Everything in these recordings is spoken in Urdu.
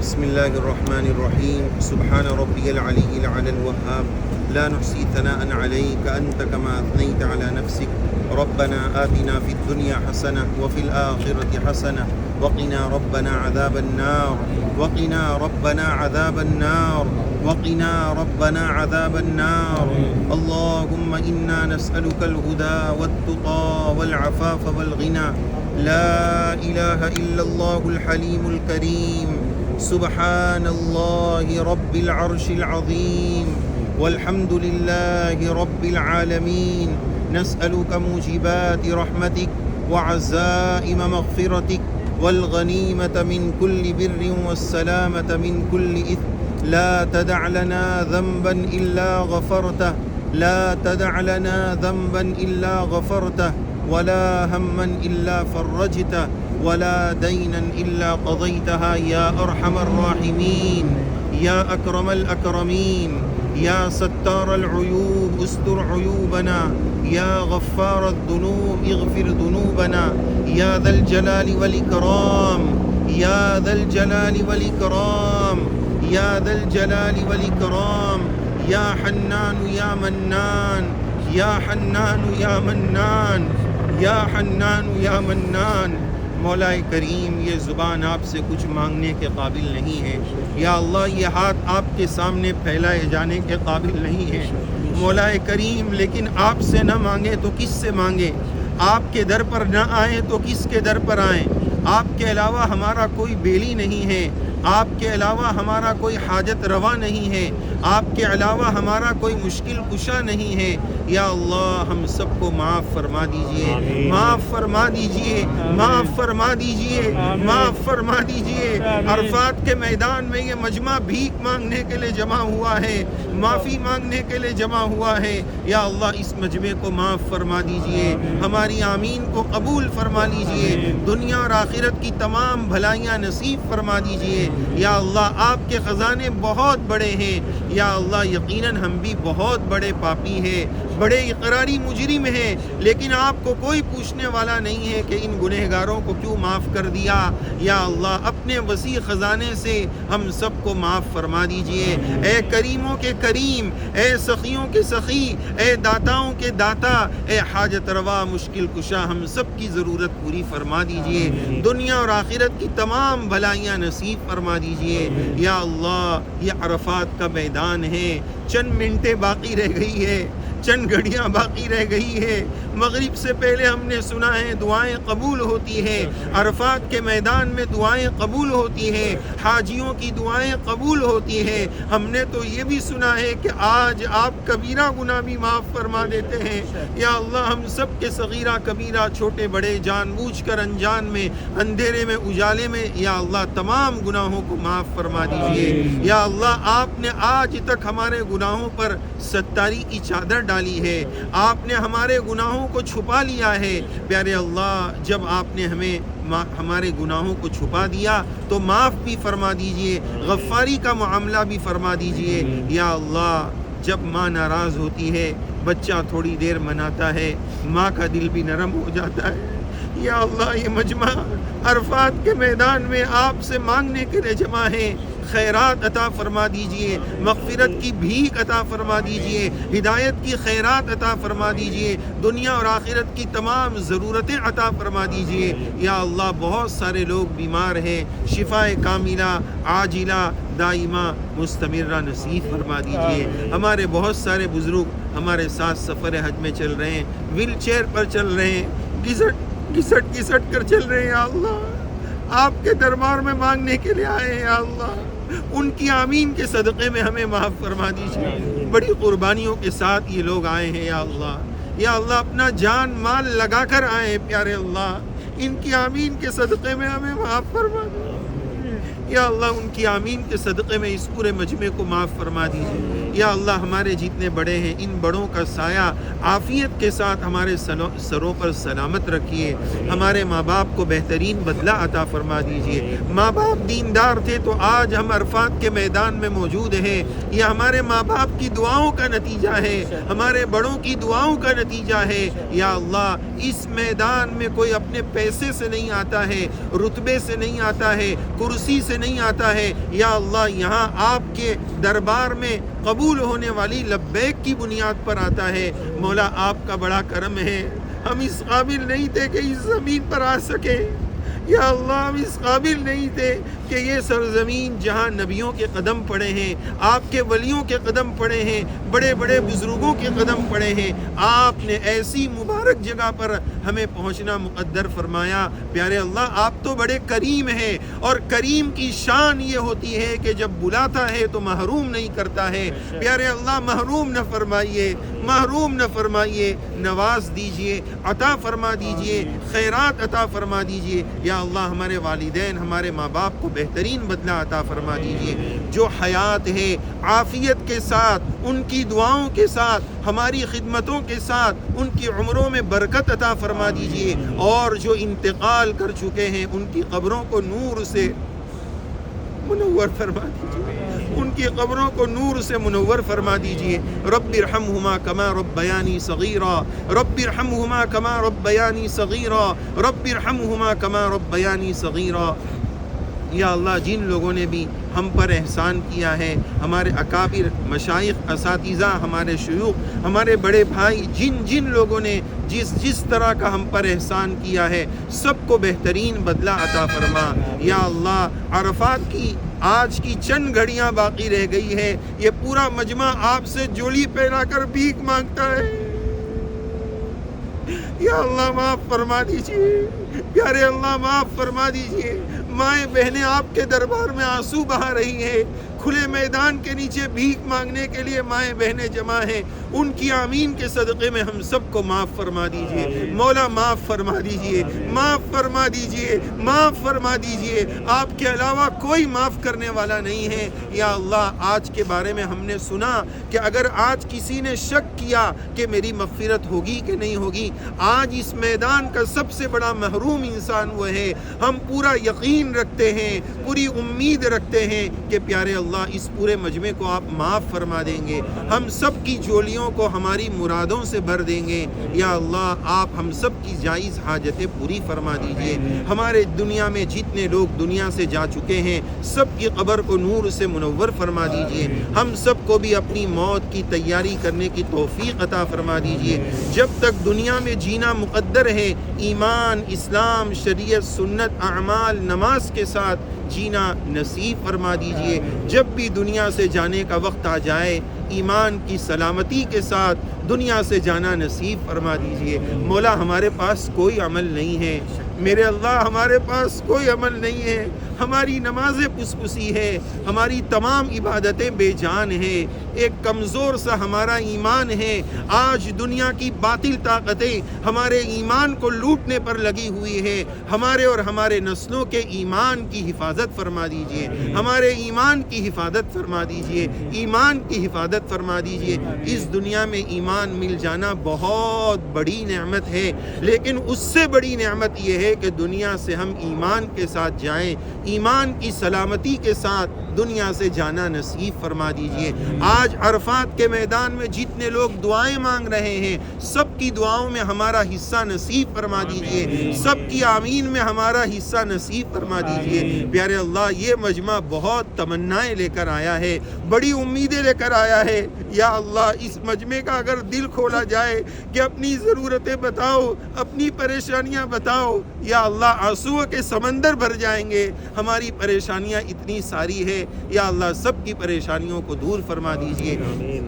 بسم الله الرحمن الرحيم سبحان ربي العلي العلى الوهاب لا نحصي ثناء عليك أنت كما أثنيت على نفسك ربنا آتنا في الدنيا حسنة وفي الآخرة حسنة وقنا ربنا عذاب النار وقنا ربنا عذاب النار وقنا ربنا عذاب النار اللهم إنا نسألك الهدى والتقى والعفاف والغنى لا إله إلا الله الحليم الكريم سبحان الله رب العرش العظيم والحمد لله رب العالمين نسألك موجبات رحمتك وعزائم مغفرتك والغنيمة من كل بر والسلامة من كل إثم لا تدع لنا ذنبا إلا غفرته لا تدع لنا ذنبا إلا غفرته ولا هما إلا فرجته ولا دينا إلا قضيتها يا أرحم الراحمين يا أكرم الأكرمين يا ستار العيوب استر عيوبنا يا غفار الذنوب اغفر ذنوبنا يا ذا الجلال والإكرام يا ذا الجلال والإكرام يا ذا الجلال والإكرام يا حنان يا منان يا حنان يا منان یا حنان یا منان مولا کریم یہ زبان آپ سے کچھ مانگنے کے قابل نہیں ہے یا اللہ یہ ہاتھ آپ کے سامنے پھیلائے جانے کے قابل نہیں ہے مولا کریم لیکن آپ سے نہ مانگے تو کس سے مانگے آپ کے در پر نہ آئیں تو کس کے در پر آئیں آپ کے علاوہ ہمارا کوئی بیلی نہیں ہے آپ کے علاوہ ہمارا کوئی حاجت روا نہیں ہے آپ کے علاوہ ہمارا کوئی مشکل کشا نہیں ہے یا اللہ ہم سب کو معاف فرما دیجئے معاف فرما دیجئے معاف فرما دیجئے معاف فرما دیجئے عرفات کے میدان میں یہ مجمع بھیک مانگنے کے لیے جمع ہوا ہے معافی مانگنے کے لیے جمع ہوا ہے یا اللہ اس مجمع کو معاف فرما دیجئے ہماری آمین کو قبول فرما لیجئے دنیا اور آخرت کی تمام بھلائیاں نصیب فرما دیجئے یا اللہ آپ کے خزانے بہت بڑے ہیں یا اللہ یقیناً ہم بھی بہت بڑے پاپی ہیں بڑے اقراری مجرم ہیں لیکن آپ کو کوئی پوچھنے والا نہیں ہے کہ ان گنہگاروں کو کیوں معاف کر دیا یا اللہ اپنے وسیع خزانے سے ہم سب کو معاف فرما دیجئے اے کریموں کے کریم اے سخیوں کے سخی اے داتاؤں کے داتا اے حاجت روا مشکل کشا ہم سب کی ضرورت پوری فرما دیجئے دنیا اور آخرت کی تمام بھلائیاں نصیب فرما دیجئے یا اللہ یہ عرفات کا میدان ہے چند منٹیں باقی رہ گئی ہے چند گھڑیاں باقی رہ گئی ہے مغرب سے پہلے ہم نے سنا ہے دعائیں قبول ہوتی ہیں عرفات کے میدان میں دعائیں قبول ہوتی ہیں حاجیوں کی دعائیں قبول ہوتی ہیں ہم نے تو یہ بھی سنا ہے کہ آج آپ کبیرہ گناہ بھی معاف فرما دیتے ہیں یا اللہ ہم سب کے صغیرہ کبیرہ چھوٹے بڑے جان بوجھ کر انجان میں اندھیرے میں اجالے میں یا اللہ تمام گناہوں کو معاف فرما دیجئے یا اللہ آپ نے آج تک ہمارے گناہوں پر ستاری کی چادر ڈالی ہے آپ نے ہمارے گناہوں کو چھپا لیا ہے پیارے اللہ جب آپ نے ہمارے گناہوں کو چھپا دیا تو معاف بھی فرما دیجئے غفاری کا معاملہ بھی فرما دیجئے یا اللہ جب ماں ناراض ہوتی ہے بچہ تھوڑی دیر مناتا ہے ماں کا دل بھی نرم ہو جاتا ہے یا اللہ یہ مجمع عرفات کے میدان میں آپ سے مانگنے کے لیے جمع ہے خیرات عطا فرما دیجئے مغفرت کی بھیک عطا فرما دیجئے ہدایت کی خیرات عطا فرما دیجئے دنیا اور آخرت کی تمام ضرورتیں عطا فرما دیجئے یا اللہ بہت سارے لوگ بیمار ہیں شفائے کاملہ عاجلہ دائمہ مستمرہ نصیب فرما دیجئے ہمارے بہت سارے بزرگ ہمارے ساتھ سفر حج میں چل رہے ہیں ویل چیئر پر چل رہے ہیں گھسٹ کر چل رہے ہیں یا اللہ آپ کے دربار میں مانگنے کے لیے آئے ہیں یا اللہ ان کی آمین کے صدقے میں ہمیں معاف فرما دیجیے بڑی قربانیوں کے ساتھ یہ لوگ آئے ہیں یا اللہ اپنا جان مال لگا کر آئے ہیں پیارے اللہ ان کی آمین کے صدقے میں ہمیں معاف فرما دیجیے یا اللہ ان کی آمین کے صدقے میں اس پورے مجمع کو معاف فرما دیجیے یا اللہ ہمارے جتنے بڑے ہیں ان بڑوں کا سایہ عافیت کے ساتھ ہمارے سروں پر سلامت رکھیے ہمارے ماں باپ کو بہترین بدلہ عطا فرما دیجیے ماں باپ دیندار تھے تو آج ہم عرفات کے میدان میں موجود ہیں یہ ہمارے ماں باپ کی دعاؤں کا نتیجہ ہے ہمارے بڑوں کی دعاؤں کا نتیجہ ہے یا اللہ اس میدان میں کوئی اپنے پیسے سے نہیں آتا ہے رتبے سے نہیں آتا ہے کرسی سے سے نہیں آتا ہے، یا اللہ یہاں آپ کے دربار میں قبول ہونے والی لبیک کی بنیاد پر آتا ہے۔ مولا آپ کا بڑا کرم ہے، ہم اس قابل نہیں تھے کہ اس زمین پر آ سکے، یا اللہ ہم اس قابل نہیں تھے کہ یہ سرزمین جہاں نبیوں کے قدم پڑے ہیں، آپ کے ولیوں کے قدم پڑے ہیں، بڑے بڑے بزرگوں کے قدم پڑے ہیں، آپ نے ایسی مبارک جگہ پر ہمیں پہنچنا مقدر فرمایا۔ پیارے اللہ آپ تو بڑے کریم ہیں، اور کریم کی شان یہ ہوتی ہے کہ جب بلاتا ہے تو محروم نہیں کرتا ہے۔ پیارے اللہ محروم نہ فرمائیے، محروم نہ فرمائیے، نواز دیجئے، عطا فرما دیجئے، خیرات عطا فرما دیجئے۔ یا اللہ ہمارے والدین، ہمارے ماں باپ کو بہترین بدلہ عطا فرما دیجئے، جو حیات ہے عافیت کے ساتھ، ان کی دعاؤں کے ساتھ، ہماری خدمتوں کے ساتھ ان کی عمروں میں برکت عطا فرما دیجئے، اور جو انتقال کر چکے ہیں ان کی قبروں کو نور سے منور فرما دیجئے، ان کی قبروں کو نور سے منور فرما دیجئے۔ رب ارحمہما کما ربیانی صغیرا، رب ارحمہما کما ربیانی صغیرا، رب ارحمہما کما ربیانی صغیرا۔ یا اللہ جن لوگوں نے بھی ہم پر احسان کیا ہے، ہمارے اکابر، مشائخ، اساتذہ، ہمارے شیوخ، ہمارے بڑے بھائی، جن لوگوں نے جس طرح کا ہم پر احسان کیا ہے، سب کو بہترین بدلہ عطا فرما۔ یا اللہ عرفات کی آج کی چند گھڑیاں باقی رہ گئی ہے، یہ پورا مجمع آپ سے جولی پہنا کر بھیک مانگتا ہے، یا اللہ معاف فرما دیجیے، پیارے اللہ معاف فرما دیجیے۔ مائیں بہنیں آپ کے دربار میں آنسو بہا رہی ہیں، کھلے میدان کے نیچے بھیک مانگنے کے لیے مائیں بہنیں جمع ہیں، ان کی آمین کے صدقے میں ہم سب کو معاف فرما دیجئے۔ مولا معاف فرما دیجئے، معاف فرما دیجئے، معاف فرما دیجئے، آپ کے علاوہ کوئی معاف کرنے والا نہیں ہے۔ یا اللہ آج کے بارے میں ہم نے سنا کہ اگر آج کسی نے شک کیا کہ میری مغفرت ہوگی کہ نہیں ہوگی، آج اس میدان کا سب سے بڑا محروم انسان وہ ہے۔ ہم پورا یقین رکھتے ہیں، پوری امید رکھتے ہیں کہ پیارے اللہ اس پورے مجمع کو آپ معاف فرما دیں گے، ہم سب کی جولیوں کو ہماری مرادوں سے بھر دیں گے۔ یا اللہ آپ ہم سب کی جائز حاجتیں پوری فرما دیجئے۔ ہمارے دنیا میں جتنے لوگ دنیا سے جا چکے ہیں، سب کی قبر کو نور سے منور فرما دیجئے۔ ہم سب کو بھی اپنی موت کی تیاری کرنے کی توفیق عطا فرما دیجئے۔ جب تک دنیا میں جینا مقدر ہے، ایمان، اسلام، شریعت، سنت، اعمال، نماز کے ساتھ جینا نصیب فرما دیجئے۔ جب بھی دنیا سے جانے کا وقت آ جائے، ایمان کی سلامتی کے ساتھ دنیا سے جانا نصیب فرما دیجئے۔ مولا ہمارے پاس کوئی عمل نہیں ہے، میرے اللہ ہمارے پاس کوئی عمل نہیں ہے، ہماری نمازیں پسپسی ہے، ہماری تمام عبادتیں بے جان ہیں، ایک کمزور سا ہمارا ایمان ہے۔ آج دنیا کی باطل طاقتیں ہمارے ایمان کو لوٹنے پر لگی ہوئی ہے۔ ہمارے اور ہمارے نسلوں کے ایمان کی حفاظت فرما دیجئے، ہمارے ایمان کی حفاظت فرما دیجئے، ایمان کی حفاظت فرما دیجئے۔ اس دنیا میں ایمان مل جانا بہت بڑی نعمت ہے، لیکن اس سے بڑی نعمت یہ ہے کہ دنیا سے ہم ایمان کے ساتھ جائیں، ایمان کی سلامتی کے ساتھ دنیا سے جانا نصیب فرما دیجئے۔ آج عرفات کے میدان میں جتنے لوگ دعائیں مانگ رہے ہیں، سب کی دعاؤں میں ہمارا حصہ نصیب فرما دیجئے، سب کی آمین میں ہمارا حصہ نصیب فرما دیجئے۔ پیارے اللہ یہ مجمع بہت تمنائیں لے کر آیا ہے، بڑی امیدیں لے کر آیا ہے۔ یا اللہ اس مجمع کا اگر دل کھولا جائے کہ اپنی ضرورتیں بتاؤ، اپنی پریشانیاں بتاؤ، یا اللہ آنسوؤں کے سمندر بھر جائیں گے۔ ہماری پریشانیاں اتنی ساری ہے، یا اللہ سب کی پریشانیوں کو دور فرما دیجئے۔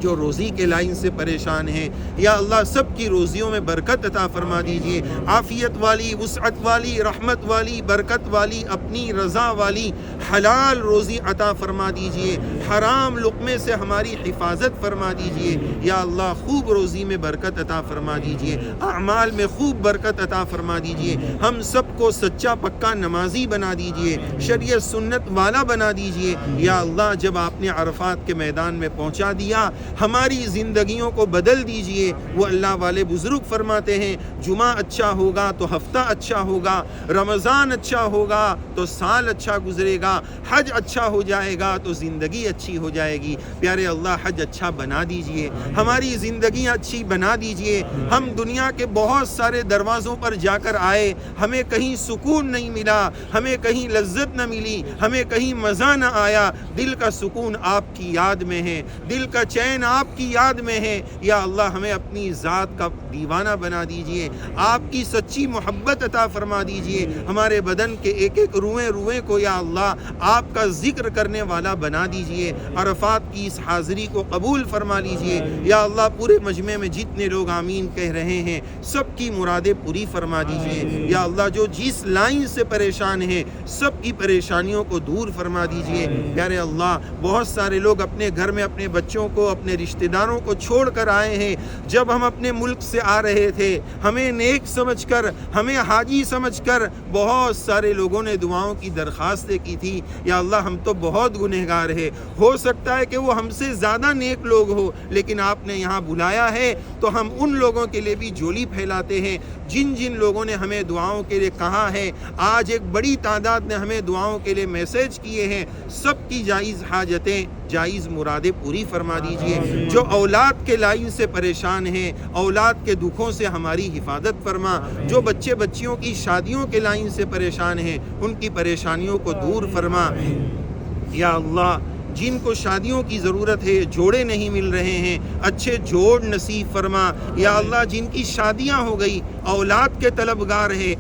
جو روزی کے لائن سے پریشان ہیں، یا اللہ سب کی روزیوں میں برکت عطا فرما دیجئے، عافیت والی، وسعت والی، رحمت والی، برکت والی، اپنی رضا والی حلال روزی عطا فرما دیجئے، حرام لقمے سے ہماری حفاظت فرما دیجئے۔ یا اللہ خوب روزی میں برکت عطا فرما دیجئے، اعمال میں خوب برکت عطا فرما دیجئے، ہم سب کو سچا پکا نمازی بنا دیجئے، شریعت سنت والا بنا دیجئے۔ یا اللہ جب آپ نے عرفات کے میدان میں پہنچا دیا، ہماری زندگیوں کو بدل دیجئے۔ وہ اللہ والے بزرگ فرماتے ہیں جمعہ اچھا ہوگا تو ہفتہ اچھا ہوگا، رمضان اچھا ہوگا تو سال اچھا گزرے گا، حج اچھا ہو جائے گا تو زندگی اچھی ہو جائے گی۔ پیارے اللہ حج اچھا بنا دیجئے، ہماری زندگیاں اچھی بنا دیجئے۔ ہم دنیا کے بہت سارے دروازوں پر جا کر آئے، ہمیں کہیں سکون نہیں ملا، ہمیں کہیں لذت نہ ملی، ہمیں کہیں مزہ نہ آیا۔ دل کا سکون آپ کی یاد میں ہے، دل کا چین آپ کی یاد میں ہے۔ یا اللہ ہمیں اپنی ذات کا دیوانہ بنا دیجئے، آپ کی سچی محبت عطا فرما دیجئے۔ ہمارے بدن کے ایک ایک روئیں روئیں کو یا اللہ آپ کا ذکر کرنے والا بنا دیجئے۔ عرفات کی اس حاضری کو قبول فرما لیجئے۔ یا اللہ پورے مجمع میں جتنے لوگ آمین کہہ رہے ہیں سب کی مرادیں پوری فرما دیجئے۔ یا اللہ جو جس لائن سے پریشان ہیں سب کی پریشانیوں کو دور فرما دیجئے۔ پیارے اللہ بہت سارے لوگ اپنے گھر میں اپنے بچوں کو، اپنے رشتہ داروں کو چھوڑ کر آئے ہیں۔ جب ہم اپنے ملک سے آ رہے تھے ہمیں نیک سمجھ کر، ہمیں حاجی سمجھ کر بہت سارے لوگوں نے دعاؤں کی درخواستیں کی تھی۔ یا اللہ ہم تو بہت گنہگار ہیں، ہو سکتا ہے کہ وہ ہم سے زیادہ نیک لوگ ہو، لیکن آپ نے یہاں بلایا ہے تو ہم ان لوگوں کے لیے بھی جھولی پھیلاتے ہیں جن جن لوگوں نے ہمیں دعاؤں کے لیے کہا ہے۔ آج ایک بڑی تعداد نے ہمیں دعاؤں کے لیے میسج کیے ہیں، سب کی جائز حاجتیں، جائز مرادیں پوری فرما دیجئے۔ جو اولاد کے لائن سے پریشان ہیں اولاد کے دکھوں سے ہماری حفاظت فرما۔ جو بچے بچیوں کی شادیوں کے لائن سے پریشان ہیں ان کی پریشانیوں کو دور فرما۔ یا اللہ جن کو شادیوں کی ضرورت ہے، جوڑے نہیں مل رہے ہیں، اچھے جوڑ نصیب فرما۔ یا اللہ جن کی شادیاں ہو گئی، اولاد کے طلبگار ہے،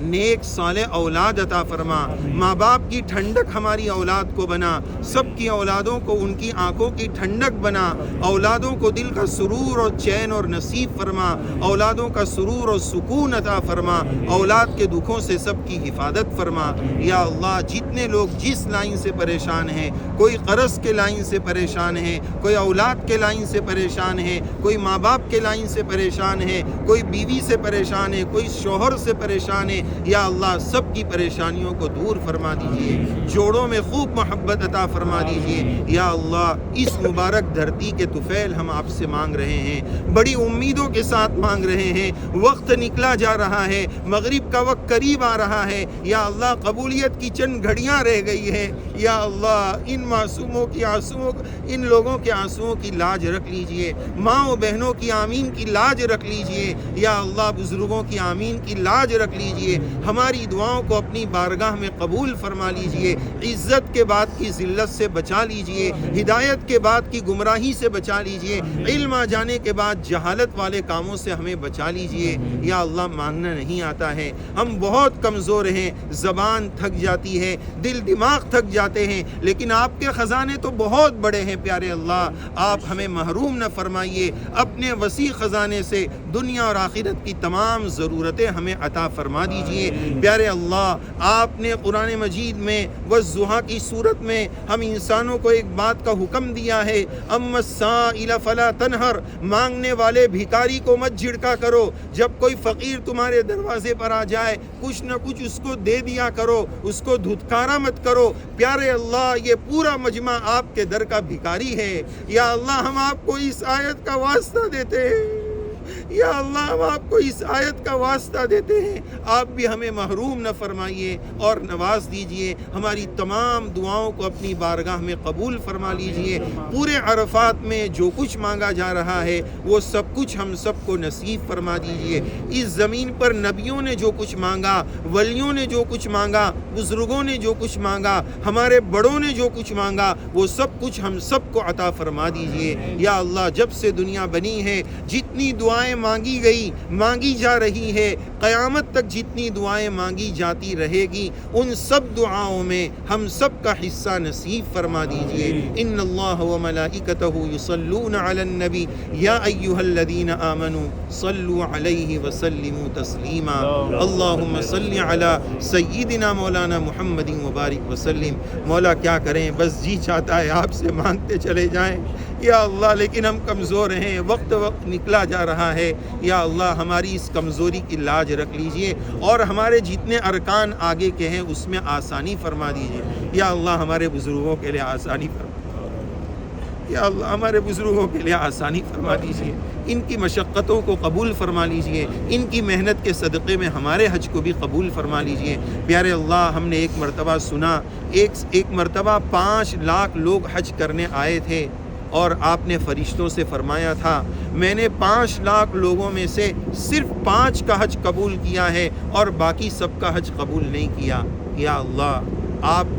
نیک صالح اولاد عطا فرما۔ ماں باپ کی ٹھنڈک ہماری اولاد کو بنا، سب کی اولادوں کو ان کی آنکھوں کی ٹھنڈک بنا۔ اولادوں کو دل کا سرور اور چین اور نصیب فرما، اولادوں کا سرور اور سکون عطا فرما۔ اولاد کے دکھوں سے سب کی حفاظت فرما۔ یا اللہ جتنے لوگ جس لائن سے پریشان ہیں، کوئی قرض کے لائن سے پریشان ہے، کوئی اولاد کے لائن سے پریشان ہے، کوئی ماں باپ کے لائن سے پریشان ہے، کوئی بیوی سے پریشان ہے، کوئی شوہر سے پریشان ہے، یا اللہ سب کی پریشانیوں کو دور فرما دیجئے۔ جوڑوں میں خوب محبت عطا فرما دیجئے۔ یا اللہ اس مبارک دھرتی کے طفیل ہم آپ سے مانگ رہے ہیں، بڑی امیدوں کے ساتھ مانگ رہے ہیں۔ وقت نکلا جا رہا ہے، مغرب کا وقت قریب آ رہا ہے۔ یا اللہ قبولیت کی چند گھڑیاں رہ گئی ہیں۔ یا اللہ ان معصوموں کی آنسوؤں، ان لوگوں کے آنسوؤں کی لاج رکھ لیجئے۔ ماں و بہنوں کی آمین کی لاج رکھ لیجئے۔ یا اللہ بزرگوں کی آمین کی لاج رکھ لیجئے۔ ہماری دعاؤں کو اپنی بارگاہ میں قبول فرما لیجئے۔ عزت کے بعد کی ذلت سے بچا لیجئے، ہدایت کے بعد کی گمراہی سے بچا لیجئے، علم آ جانے کے بعد جہالت والے کاموں سے ہمیں بچا لیجئے۔ یا اللہ مانگنا نہیں آتا ہے، ہم بہت کمزور ہیں، زبان تھک جاتی ہے، دل دماغ تھک جاتے ہیں، لیکن آپ کے خزانے تو بہت بڑے ہیں۔ پیارے اللہ آپ ہمیں محروم نہ فرمائیے، اپنے وسیع خزانے سے دنیا اور آخرت کی تمام ضرورتیں ہمیں عطا فرما دیجئے۔ پیارے اللہ آپ نے قرآن مجید میں والضحیٰ کی صورت میں ہم انسانوں کو ایک بات کا حکم دیا ہے، اما السائل فلا تنہر، مانگنے والے بھکاری کو مت جھڑکا کرو۔ جب کوئی فقیر تمہارے دروازے پر آ جائے کچھ نہ کچھ اس کو دے دیا کرو، اس کو دھتکارا مت کرو۔ پیارے اللہ یہ پورا مجمع آپ کے در کا بھکاری ہے۔ یا اللہ ہم آپ کو اس آیت کا واسطہ دیتے ہیں، یا اللہ ہم آپ کو اس آیت کا واسطہ دیتے ہیں، آپ بھی ہمیں محروم نہ فرمائیے اور نواز دیجئے۔ ہماری تمام دعاؤں کو اپنی بارگاہ میں قبول فرما لیجئے۔ پورے عرفات میں جو کچھ مانگا جا رہا ہے وہ سب کچھ ہم سب کو نصیب فرما دیجئے۔ اس زمین پر نبیوں نے جو کچھ مانگا، ولیوں نے جو کچھ مانگا، بزرگوں نے جو کچھ مانگا، ہمارے بڑوں نے جو کچھ مانگا، وہ سب کچھ ہم سب کو عطا فرما دیجئے۔ یا اللہ جب سے دنیا بنی ہے جتنی دعائیں مانگی گئی، مانگی جا رہی ہے، قیامت تک جتنی دعائیں مانگی جاتی رہے گی، ان سب دعاؤں میں ہم سب کا حصہ نصیب فرما دیجئے۔ ان اللہ و ملائکتہ یصلون علی النبی یا ایھا الذین آمنوا صلوا علیہ وسلموا تسلیما۔ اللہم صل علی سیدنا مولانا محمد مبارک وسلم۔ مولا کیا کریں، بس جی چاہتا ہے آپ سے مانگتے چلے جائیں یا اللہ، لیکن ہم کمزور ہیں، وقت نکلا جا رہا ہے۔ یا اللہ ہماری اس کمزوری کی لاج رکھ لیجئے اور ہمارے جتنے ارکان آگے کے ہیں اس میں آسانی فرما دیجئے۔ یا اللہ ہمارے بزرگوں کے لیے آسانی فرما۔ یا اللہ ہمارے بزرگوں کے لیے آسانی فرما دیجیے، ان کی مشقتوں کو قبول فرما لیجیے، ان کی محنت کے صدقے میں ہمارے حج کو بھی قبول فرما لیجیے۔ پیارے اللہ، ہم نے ایک مرتبہ سنا، ایک مرتبہ 5 لاکھ لوگ حج کرنے آئے تھے، اور آپ نے فرشتوں سے فرمایا تھا میں نے 5 لاکھ لوگوں میں سے صرف 5 کا حج قبول کیا ہے اور باقی سب کا حج قبول نہیں کیا۔ یا اللہ، آپ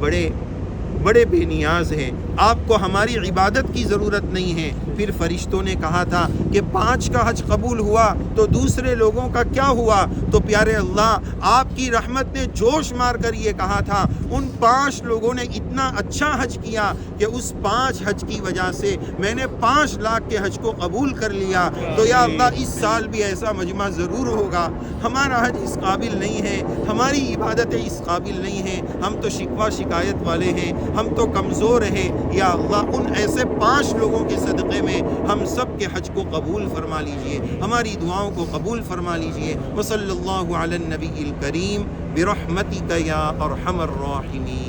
بڑے بے نیاز ہیں، آپ کو ہماری عبادت کی ضرورت نہیں ہے۔ پھر فرشتوں نے کہا تھا کہ 5 کا حج قبول ہوا تو دوسرے لوگوں کا کیا ہوا؟ تو پیارے اللہ، آپ کی رحمت نے جوش مار کر یہ کہا تھا ان 5 لوگوں نے اتنا اچھا حج کیا کہ اس 5 حج کی وجہ سے میں نے 5 لاکھ کے حج کو قبول کر لیا۔ تو یا اللہ، اس سال بھی ایسا مجمع ضرور ہوگا۔ ہمارا حج اس قابل نہیں ہے، ہماری عبادتیں اس قابل نہیں ہیں، ہم تو شکوہ شکایت والے ہیں، ہم تو کمزور ہیں۔ یا اللہ، ان ایسے 5 لوگوں کے صدقے میں ہم سب کے حج کو قبول فرما لیجئے، ہماری دعاؤں کو قبول فرما لیجئے۔ وصلی اللہ علی النبی الکریم برحمتک یا ارحم الراحمین۔